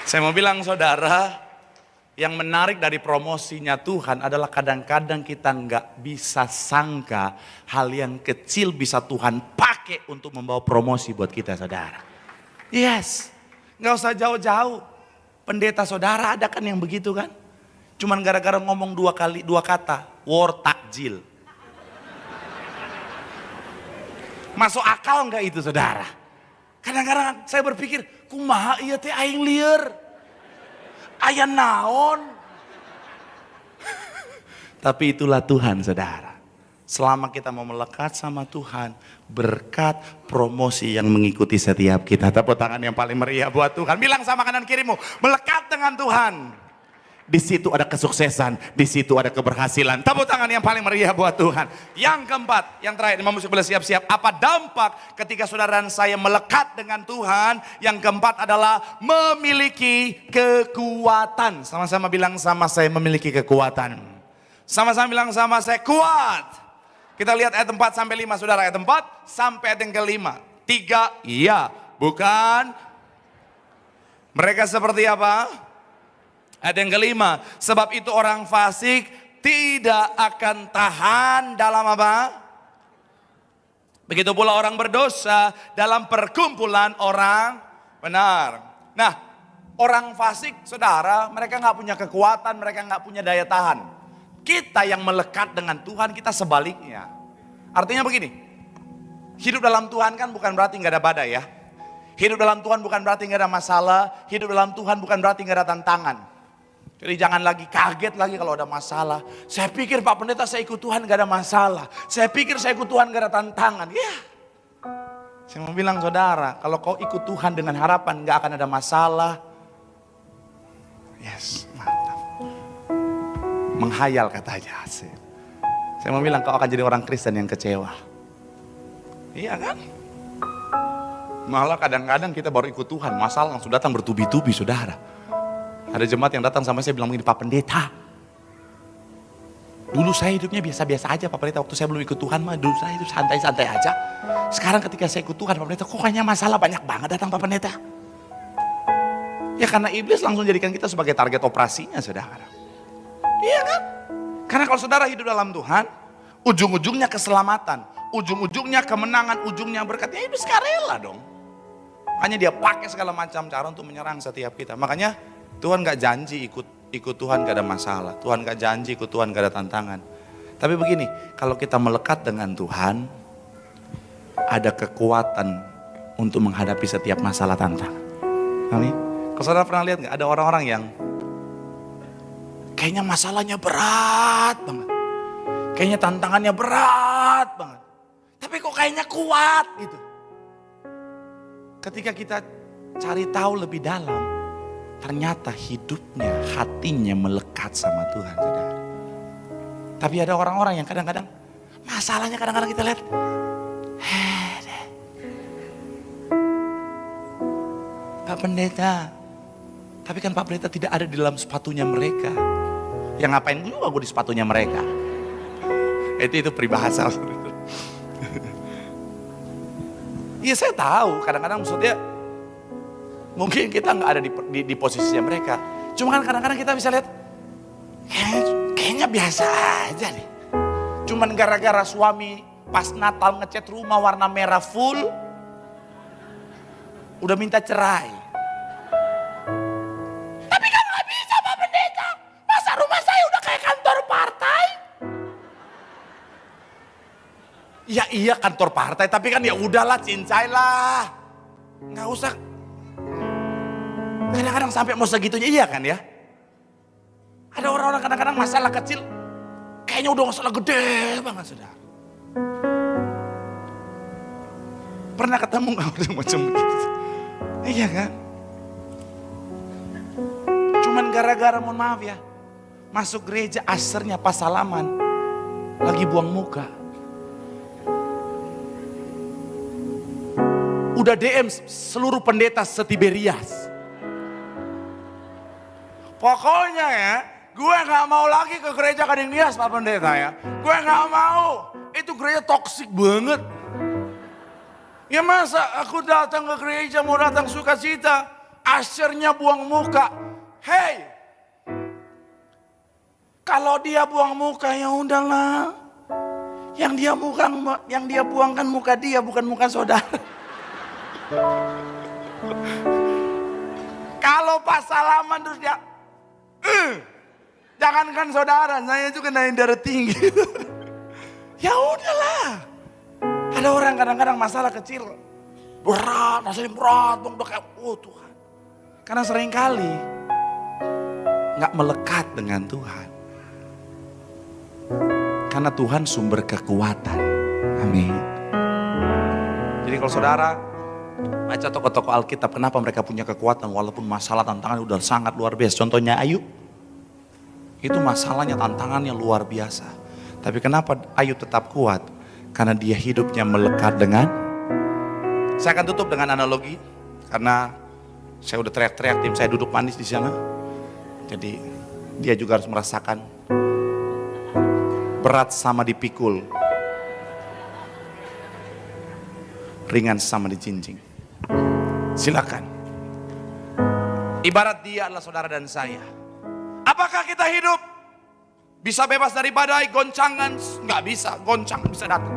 Saya mau bilang, saudara, yang menarik dari promosinya Tuhan adalah kadang-kadang kita nggak bisa sangka hal yang kecil bisa Tuhan pakai untuk membawa promosi buat kita, saudara. Yes, nggak usah jauh-jauh. Pendeta saudara ada kan yang begitu kan? Cuman gara-gara ngomong dua kata, war takjil. Masuk akal nggak itu, saudara? Kadang-kadang saya berpikir, kumaha ieu teh aing lieur. Aya naon? Tapi itulah Tuhan, saudara. Selama kita mau melekat sama Tuhan, berkat promosi yang mengikuti setiap kita. Tepuk tangan yang paling meriah buat Tuhan. Bilang sama kanan kirimu, melekat dengan Tuhan. Di situ ada kesuksesan, di situ ada keberhasilan. Tepuk tangan yang paling meriah buat Tuhan. Yang keempat, yang terakhir, imam musik boleh siap-siap. Apa dampak ketika saudara dan saya melekat dengan Tuhan? Yang keempat adalah memiliki kekuatan. Sama-sama bilang sama saya, memiliki kekuatan. Sama-sama bilang sama saya, kuat. Kita lihat ayat 4 sampai 5, saudara. Ayat 4 sampai ayat yang ke-5. 3, iya, bukan. Mereka seperti apa? Ayat yang ke-5, sebab itu orang fasik tidak akan tahan dalam apa? Begitu pula orang berdosa dalam perkumpulan orang benar. Nah, orang fasik, saudara, mereka nggak punya kekuatan, mereka nggak punya daya tahan. Kita yang melekat dengan Tuhan, kita sebaliknya. Artinya begini, hidup dalam Tuhan kan bukan berarti nggak ada badai ya. Hidup dalam Tuhan bukan berarti nggak ada masalah. Hidup dalam Tuhan bukan berarti nggak ada tantangan. Jadi jangan lagi kaget lagi kalau ada masalah. Saya pikir Pak Pendeta saya ikut Tuhan gak ada masalah. Saya pikir saya ikut Tuhan gak ada tantangan. Ya. Saya mau bilang, saudara, kalau kau ikut Tuhan dengan harapan gak akan ada masalah. Yes, mantap. Menghayal katanya. Saya mau bilang kau akan jadi orang Kristen yang kecewa. Iya kan? Malah kadang-kadang kita baru ikut Tuhan, masalah langsung datang bertubi-tubi, saudara. Ada jemaat yang datang sama saya bilang begini, Pak Pendeta, dulu saya hidupnya biasa-biasa aja Pak Pendeta, waktu saya belum ikut Tuhan mah dulu saya hidup santai-santai aja. Sekarang ketika saya ikut Tuhan Pak Pendeta, kok kayaknya masalah banyak banget datang Pak Pendeta. Ya karena iblis langsung jadikan kita sebagai target operasinya, saudara. Iya kan? Karena kalau saudara hidup dalam Tuhan, ujung-ujungnya keselamatan, ujung-ujungnya kemenangan, ujungnya berkat, ya iblis rela dong. Makanya dia pakai segala macam cara untuk menyerang setiap kita. Makanya Tuhan gak janji ikut Tuhan gak ada masalah. Tuhan gak janji ikut Tuhan gak ada tantangan. Tapi begini, kalau kita melekat dengan Tuhan, ada kekuatan untuk menghadapi setiap masalah tantangan. Amin. Kalau saudara pernah lihat gak, ada orang-orang yang kayaknya masalahnya berat banget. Kayaknya tantangannya berat banget. Tapi kok kayaknya kuat gitu. Ketika kita cari tahu lebih dalam, ternyata hidupnya, hatinya melekat sama Tuhan, saudara. Tapi ada orang-orang yang kadang-kadang, masalahnya kadang-kadang kita lihat, Pak Pendeta. Tapi kan Pak Pendeta tidak ada di dalam sepatunya mereka. Yang ngapain juga gue di sepatunya mereka. Itu peribahasa. Iya saya tahu, kadang-kadang maksudnya mungkin kita nggak ada di posisinya mereka. Cuma kan kadang-kadang kita bisa lihat, kayaknya biasa aja nih. Cuman gara-gara suami pas Natal ngecat rumah warna merah full, udah minta cerai. Tapi kan nggak bisa Pak Pendeta, masa rumah saya udah kayak kantor partai? Ya iya kantor partai, tapi kan ya udahlah cincai lah, nggak usah. Kadang-kadang sampai mau segitunya iya kan ya? Ada orang-orang kadang-kadang masalah kecil, kayaknya udah masalah gede banget saudara. Pernah ketemu nggak orang macam begitu? Iya kan? Cuman gara-gara mohon maaf ya, masuk gereja asernya pas salaman, lagi buang muka. Udah DM seluruh pendeta se-Tiberias. Pokoknya ya, gue gak mau lagi ke gereja Gading Nias Pak Pendeta ya. Gue gak mau, itu gereja toksik banget. Ya masa aku datang ke gereja mau datang sukacita, asyirnya buang muka. Hey, kalau dia buang muka ya udahlah. Yang dia buangkan muka dia bukan muka saudara. Kalau pas salaman terus dia, jangankan saudara, saya juga naik darah tinggi. Ya udahlah. Ada orang kadang-kadang masalah kecil berat, rasanya berat, udah kayak Tuhan. Karena seringkali nggak melekat dengan Tuhan. Karena Tuhan sumber kekuatan. Amin. Jadi kalau saudara baca tokoh-tokoh Alkitab, kenapa mereka punya kekuatan walaupun masalah tantangan udah sangat luar biasa. Contohnya Ayub, itu masalahnya tantangannya luar biasa. Tapi kenapa Ayub tetap kuat? Karena dia hidupnya melekat dengan. Saya akan tutup dengan analogi, karena saya udah teriak-teriak, tim saya duduk manis di sana. Jadi dia juga harus merasakan berat sama dipikul, ringan sama dijinjing. Silakan. Ibarat dia adalah saudara dan saya. Apakah kita hidup bisa bebas dari badai, goncangan? Nggak bisa, goncangan bisa datang.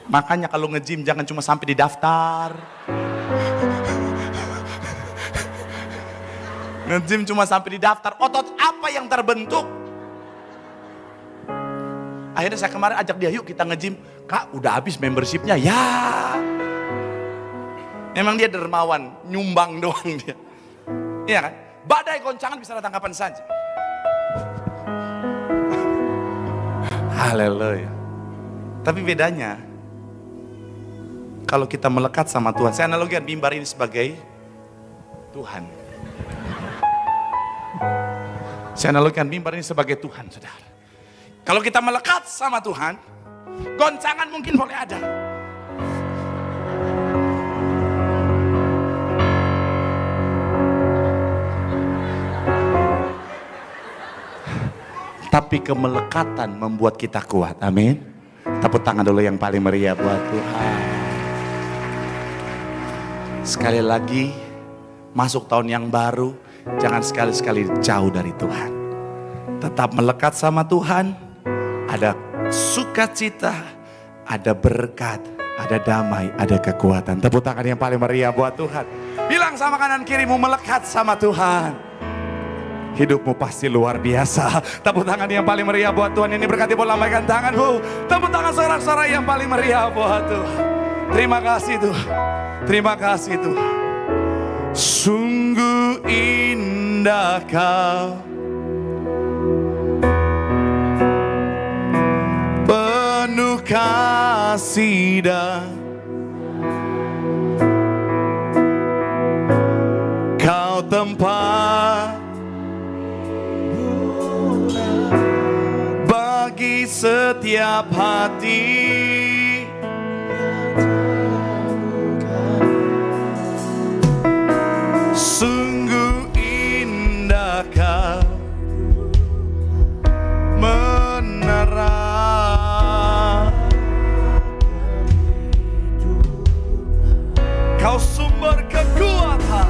Makanya kalau nge-gym jangan cuma sampai di daftar. Nge-gym cuma sampai di daftar, otot apa yang terbentuk? Akhirnya saya kemarin ajak dia, yuk kita nge-gym. Kak udah habis membershipnya, ya. Memang dia dermawan, nyumbang doang dia. Iya kan? Badai goncangan bisa datang kapan saja. Haleluya. Tapi bedanya, kalau kita melekat sama Tuhan, saya analogikan mimbar ini sebagai Tuhan. Saya analogikan mimbar ini sebagai Tuhan, saudara. Kalau kita melekat sama Tuhan, goncangan mungkin boleh ada. Tapi kemelekatan membuat kita kuat. Amin. Tepuk tangan dulu yang paling meriah buat Tuhan. Sekali lagi, masuk tahun yang baru, jangan sekali-sekali jauh dari Tuhan. Tetap melekat sama Tuhan, ada sukacita, ada berkat, ada damai, ada kekuatan. Tepuk tangan yang paling meriah buat Tuhan. Bilang sama kanan kirimu, melekat sama Tuhan. Hidupmu pasti luar biasa. Tepuk tangan yang paling meriah buat Tuhan. Ini berkati boleh lambaikan tanganmu. Tepuk tangan sorak-sorai yang paling meriah buat Tuhan. Terima kasih Tuhan. Terima kasih Tuhan. Sungguh indah Kau, penuh kasih dan Kau tempat bagi setiap hati. Sungguh indah Kau menara, Kau sumber kekuatan,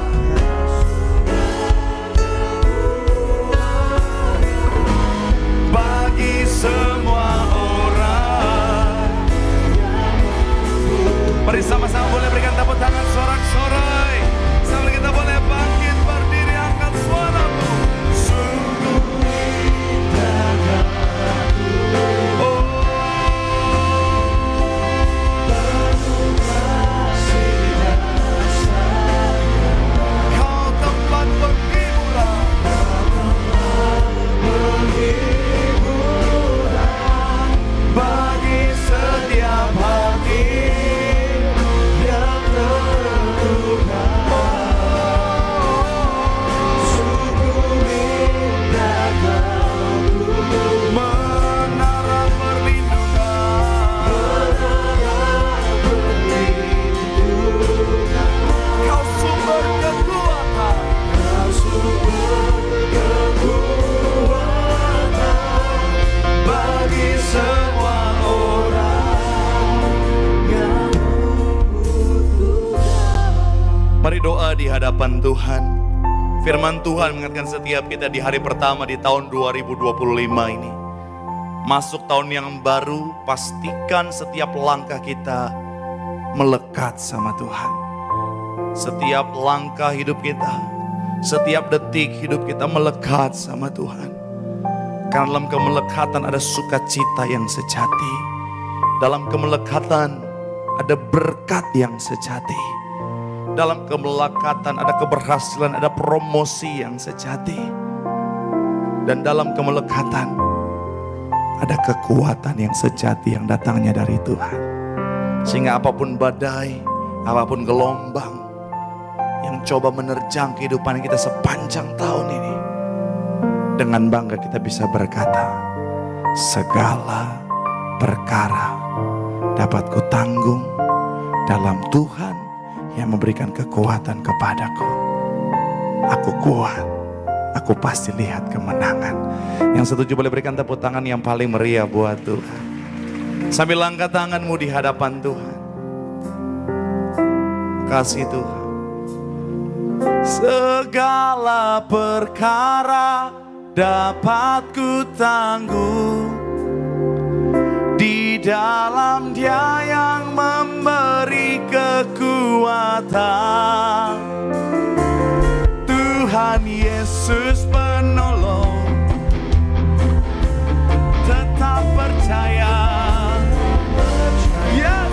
bagi semua orang. Mari sama-sama boleh berikan tepuk tangan sorak-sorai. Sambil kita boleh bangkit berdiri, angkat suaramu. Sungguh indah Kau, Kau tempat penghiburan, bagi setiap hati yang terluka. Sungguh indah Kau, menara perlindungan, Kau sumber kekuatan, bagi semua orang yang membutuhkan. Mari doa di hadapan Tuhan. Firman Tuhan mengingatkan setiap kita di hari pertama di tahun 2025 ini. Masuk tahun yang baru, pastikan setiap langkah kita melekat sama Tuhan. Setiap langkah hidup kita, setiap detik hidup kita melekat sama Tuhan. Karena dalam kemelekatan ada sukacita yang sejati. Dalam kemelekatan ada berkat yang sejati. Dalam kemelekatan ada keberhasilan, ada promosi yang sejati. Dan dalam kemelekatan ada kekuatan yang sejati yang datangnya dari Tuhan. Sehingga apapun badai, apapun gelombang yang coba menerjang kehidupan kita sepanjang tahun ini, dengan bangga kita bisa berkata, segala perkara dapat kutanggung dalam Tuhan yang memberikan kekuatan kepadaku. Aku kuat, aku pasti lihat kemenangan. Yang setuju boleh berikan tepuk tangan yang paling meriah buat Tuhan. Sambil angkat tanganmu di hadapan Tuhan. Kasih Tuhan. Segala perkara dapat ku tanggung di dalam Dia yang memberi kekuatan. Tuhan Yesus penolong, tetap percaya. Yes.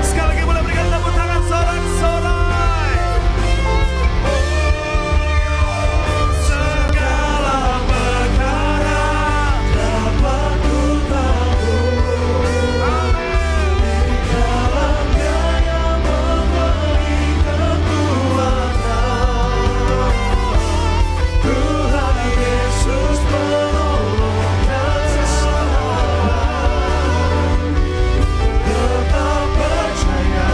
Sekali lagi boleh berikan tepuk tangan sorak-sorai. Segala perkara dapat ku tanggung. Amin. Dalam Dia yang memberi kekuatan. Tuhan Yesus penolong dan selamat. Tetap percaya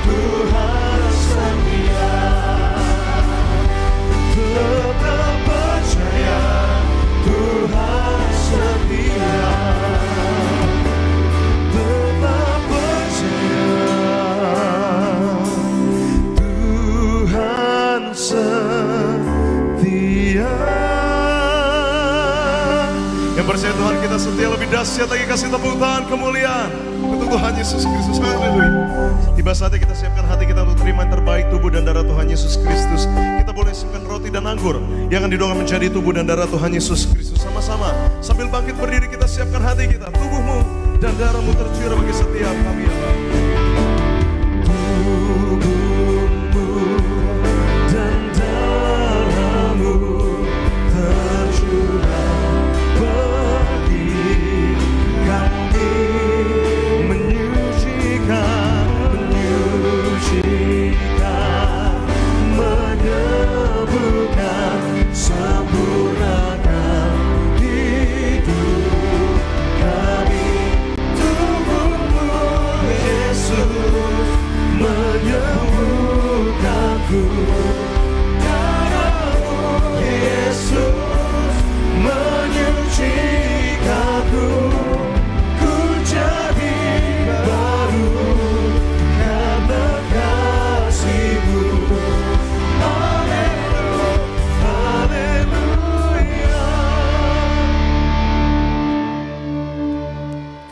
Tuhan setia. Tetap percaya Tuhan setia. Tetap percaya Tuhan setia. Yang percaya Tuhan kita setia lebih dahsyat lagi, kasih tepuk tangan kemuliaan untuk Tuhan Yesus Kristus. Haleluya. Tiba saatnya kita siapkan hati kita untuk terima yang terbaik tubuh dan darah Tuhan Yesus Kristus. Kita boleh siapkan roti dan anggur yang akan didoakan menjadi tubuh dan darah Tuhan Yesus Kristus. Sama-sama sambil bangkit berdiri kita siapkan hati kita. Tubuhmu dan darahmu tercurah bagi setiap kami ya Bapa. Tubuhmu dan darahmu tercurah bagi kami, menyucikan, menyembuhkan, sempurnakan hidup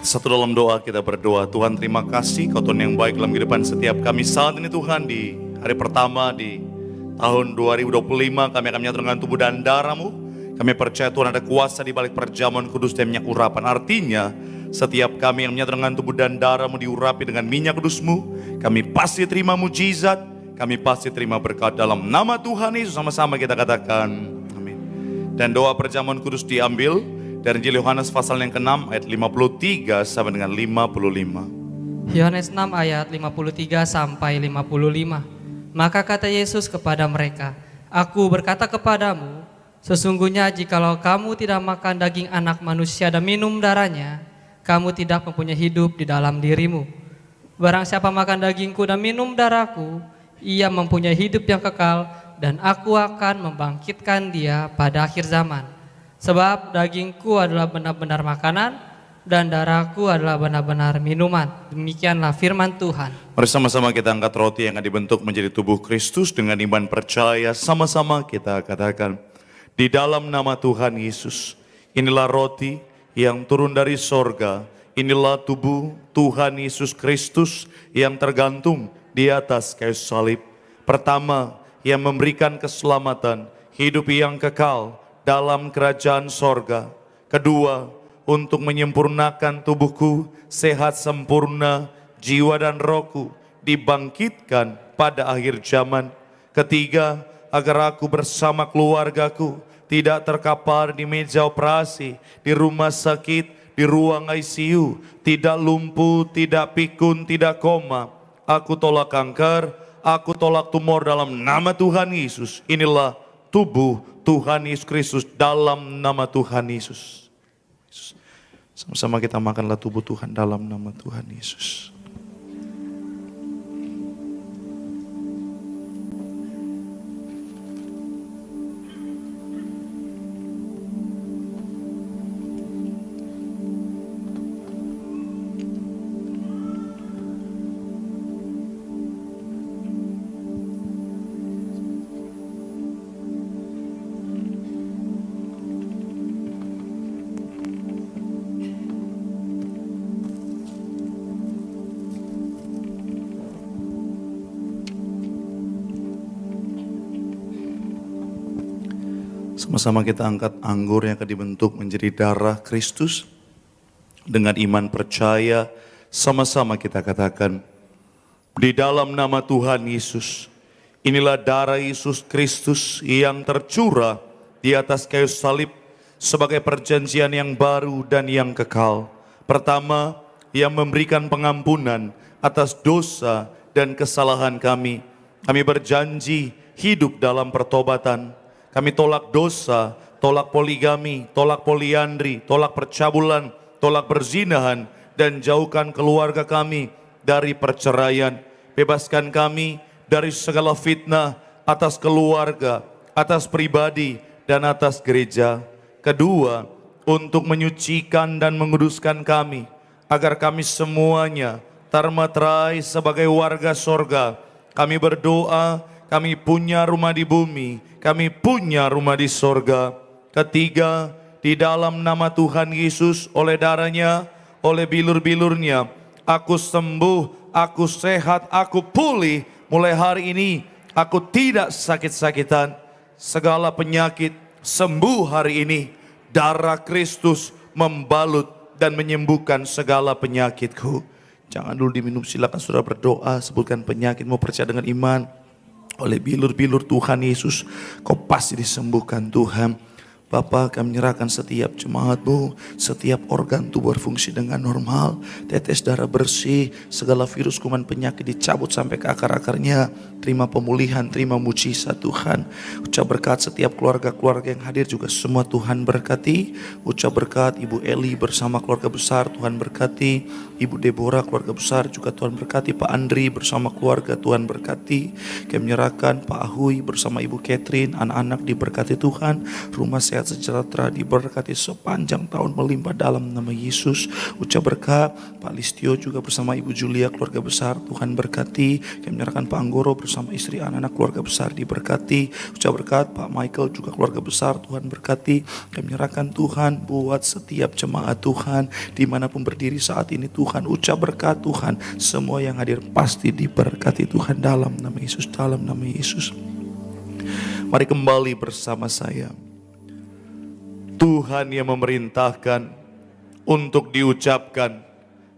Satu dalam doa kita berdoa. Tuhan, terima kasih Kau Tuhan yang baik dalam kehidupan setiap kami saat ini Tuhan. Di hari pertama di tahun 2025 kami akan menyatakan tubuh dan darah-Mu. Kami percaya Tuhan ada kuasa di balik perjamuan kudus dan minyak urapan. Artinya setiap kami yang menyatakan tubuh dan darah-Mu diurapi dengan minyak kudus-Mu, kami pasti terima mujizat, kami pasti terima berkat dalam nama Tuhan Yesus. Sama-sama kita katakan amin. Dan doa perjamuan kudus diambil dari Injil Yohanes pasal yang ke-6 ayat 53 sampai dengan 55. Yohanes 6 ayat 53 sampai 55. Maka kata Yesus kepada mereka, Aku berkata kepadamu, sesungguhnya jikalau kamu tidak makan daging anak manusia dan minum darahnya, kamu tidak mempunyai hidup di dalam dirimu. Barang siapa makan dagingku dan minum darahku, ia mempunyai hidup yang kekal, dan aku akan membangkitkan dia pada akhir zaman. Sebab dagingku adalah benar-benar makanan, dan darahku adalah benar-benar minuman. Demikianlah firman Tuhan. Mari sama-sama kita angkat roti yang akan dibentuk menjadi tubuh Kristus dengan iman percaya. Sama-sama kita katakan, di dalam nama Tuhan Yesus, inilah roti yang turun dari sorga. Inilah tubuh Tuhan Yesus Kristus yang tergantung di atas kayu salib. Pertama, yang memberikan keselamatan, hidup yang kekal dalam kerajaan sorga. Kedua, untuk menyempurnakan tubuhku sehat sempurna, jiwa dan rohku dibangkitkan pada akhir zaman. Ketiga, agar aku bersama keluargaku tidak terkapar di meja operasi, di rumah sakit, di ruang ICU, tidak lumpuh, tidak pikun, tidak koma. Aku tolak kanker, aku tolak tumor dalam nama Tuhan Yesus. Inilah tubuh Tuhan Yesus Kristus dalam nama Tuhan Yesus. Sama-sama kita makanlah tubuh Tuhan dalam nama Tuhan Yesus. Sama-sama kita angkat anggur yang akan dibentuk menjadi darah Kristus. Dengan iman percaya, sama-sama kita katakan, di dalam nama Tuhan Yesus, inilah darah Yesus Kristus yang tercurah di atas kayu salib sebagai perjanjian yang baru dan yang kekal. Pertama, yang memberikan pengampunan atas dosa dan kesalahan kami. Kami berjanji hidup dalam pertobatan. Kami tolak dosa, tolak poligami, tolak poliandri, tolak percabulan, tolak perzinahan, dan jauhkan keluarga kami dari perceraian. Bebaskan kami dari segala fitnah atas keluarga, atas pribadi, dan atas gereja. Kedua, untuk menyucikan dan menguduskan kami, agar kami semuanya termeterai sebagai warga sorga. Kami berdoa, kami punya rumah di bumi, kami punya rumah di sorga. Ketiga, di dalam nama Tuhan Yesus, oleh darahnya, oleh bilur-bilurnya, aku sembuh, aku sehat, aku pulih. Mulai hari ini, aku tidak sakit-sakitan. Segala penyakit sembuh hari ini. Darah Kristus membalut dan menyembuhkan segala penyakitku. Jangan dulu diminum, silakan saudara berdoa, sebutkan penyakitmu, percaya dengan iman. Oleh bilur-bilur Tuhan Yesus, kau pasti disembuhkan Tuhan. Bapa, kami menyerahkan setiap jemaat-Mu, setiap organ tubuh berfungsi dengan normal, tetes darah bersih, segala virus kuman penyakit dicabut sampai ke akar-akarnya. Terima pemulihan, terima mujizat Tuhan. Ucap berkat setiap keluarga-keluarga yang hadir juga semua Tuhan berkati. Ucap berkat Ibu Eli bersama keluarga besar, Tuhan berkati. Ibu Deborah keluarga besar juga Tuhan berkati. Pak Andri bersama keluarga Tuhan berkati. Kami menyerahkan Pak Ahui bersama Ibu Catherine, anak-anak diberkati Tuhan. Rumah sehat sehat sejahtera, diberkati sepanjang tahun melimpah dalam nama Yesus. Ucap berkat Pak Listio juga bersama Ibu Julia keluarga besar, Tuhan berkati. Kami menyerahkan Pak Anggoro bersama istri anak-anak keluarga besar diberkati. Ucap berkat Pak Michael juga keluarga besar, Tuhan berkati. Kami menyerahkan Tuhan buat setiap jemaat Tuhan dimanapun berdiri saat ini Tuhan. Ucap berkat Tuhan, semua yang hadir pasti diberkati Tuhan dalam nama Yesus, dalam nama Yesus. Mari kembali bersama saya. Tuhan yang memerintahkan untuk diucapkan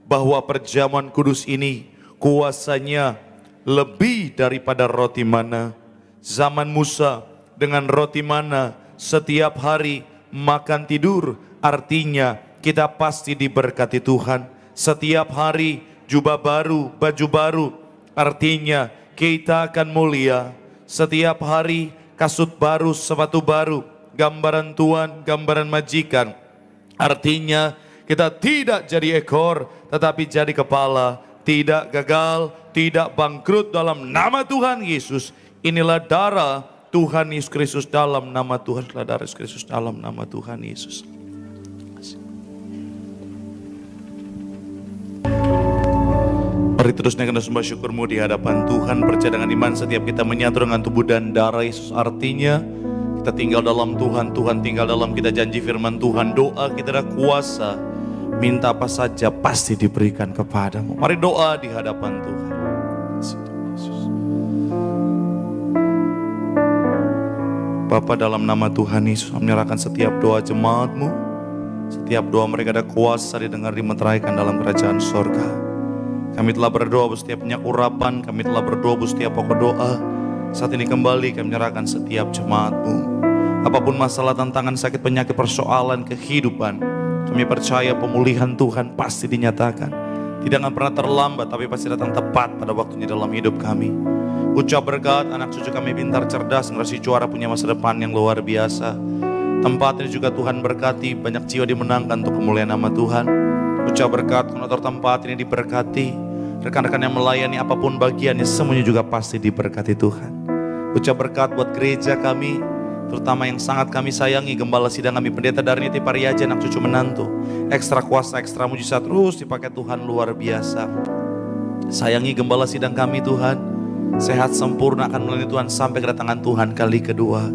bahwa perjamuan kudus ini kuasanya lebih daripada roti mana. Zaman Musa dengan roti mana setiap hari makan tidur, artinya kita pasti diberkati Tuhan. Setiap hari jubah baru, baju baru, artinya kita akan mulia. Setiap hari kasut baru, sepatu baru, gambaran Tuhan, gambaran majikan. Artinya kita tidak jadi ekor, tetapi jadi kepala. Tidak gagal, tidak bangkrut dalam nama Tuhan Yesus. Inilah darah Tuhan Yesus Kristus dalam nama Tuhan. Inilah darah Yesus Kristus dalam nama Tuhan Yesus. Mari terus naikkan sembah syukurmu di hadapan Tuhan. Percaya dengan iman setiap kita menyatu dengan tubuh dan darah Yesus. Artinya kita tinggal dalam Tuhan, Tuhan tinggal dalam kita. Janji firman Tuhan, doa kita ada kuasa. Minta apa saja pasti diberikan kepadamu. Mari doa di hadapan Tuhan. Bapa, dalam nama Tuhan Yesus menyerahkan setiap doa jemaatmu. Setiap doa mereka ada kuasa didengar, dimeteraikan dalam kerajaan sorga. Kami telah berdoa bu setiap minyak urapan, kami telah berdoa bu setiap pokok doa. Saat ini kembali kami menyerahkan setiap jemaatmu. Apapun masalah, tantangan, sakit, penyakit, persoalan, kehidupan, kami percaya pemulihan Tuhan pasti dinyatakan. Tidak akan pernah terlambat, tapi pasti datang tepat pada waktunya dalam hidup kami. Ucap berkat, anak cucu kami pintar, cerdas, generasi juara, punya masa depan yang luar biasa. Tempat ini juga Tuhan berkati, banyak jiwa dimenangkan untuk kemuliaan nama Tuhan. Ucap berkat, koordinator tempat ini diberkati. Rekan-rekan yang melayani apapun bagiannya, semuanya juga pasti diberkati Tuhan. Ucap berkat buat gereja kami, terutama yang sangat kami sayangi, gembala sidang kami, pendeta Darniti Pariaja, anak cucu menantu. Ekstra kuasa, ekstra mujizat terus dipakai Tuhan, luar biasa. Sayangi gembala sidang kami Tuhan, sehat sempurna akan melayani Tuhan sampai kedatangan Tuhan kali kedua.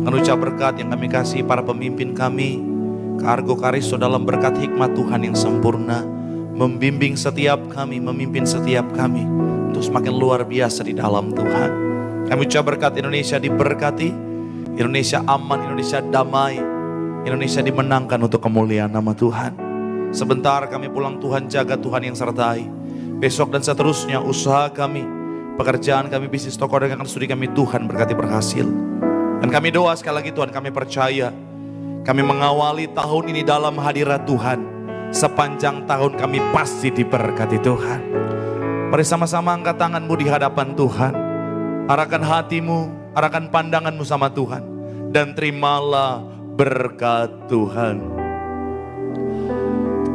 Dengan ucap berkat yang kami kasih para pemimpin kami, Kargo Karisto dalam berkat hikmat Tuhan yang sempurna. Membimbing setiap kami, memimpin setiap kami untuk semakin luar biasa di dalam Tuhan. Kami ucap berkat Indonesia diberkati, Indonesia aman, Indonesia damai, Indonesia dimenangkan untuk kemuliaan nama Tuhan. Sebentar kami pulang, Tuhan jaga, Tuhan yang sertai. Besok dan seterusnya usaha kami, pekerjaan kami, bisnis, toko dagangan, studi kami, Tuhan berkati berhasil. Dan kami doa sekali lagi Tuhan, kami percaya kami mengawali tahun ini dalam hadirat Tuhan. Sepanjang tahun kami pasti diberkati Tuhan. Mari sama-sama angkat tanganmu di hadapan Tuhan. Arahkan hatimu, arahkan pandanganmu sama Tuhan. Dan terimalah berkat Tuhan.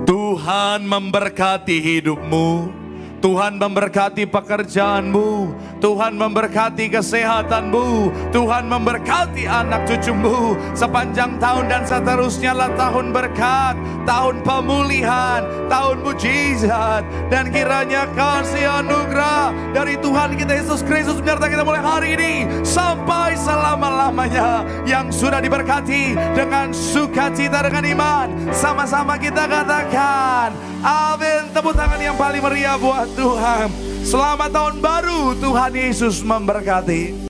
Tuhan memberkati hidupmu. Tuhan memberkati pekerjaanmu, Tuhan memberkati kesehatanmu, Tuhan memberkati anak cucumu sepanjang tahun dan seterusnya lah tahun berkat, tahun pemulihan, tahun mujizat, dan kiranya kasih anugerah dari Tuhan kita Yesus Kristus menyertai kita mulai hari ini sampai selama-lamanya. Yang sudah diberkati dengan sukacita dengan iman, sama-sama kita katakan amin. Tepuk tangan yang paling meriah buat Tuhan. Selamat tahun baru, Tuhan Yesus memberkati.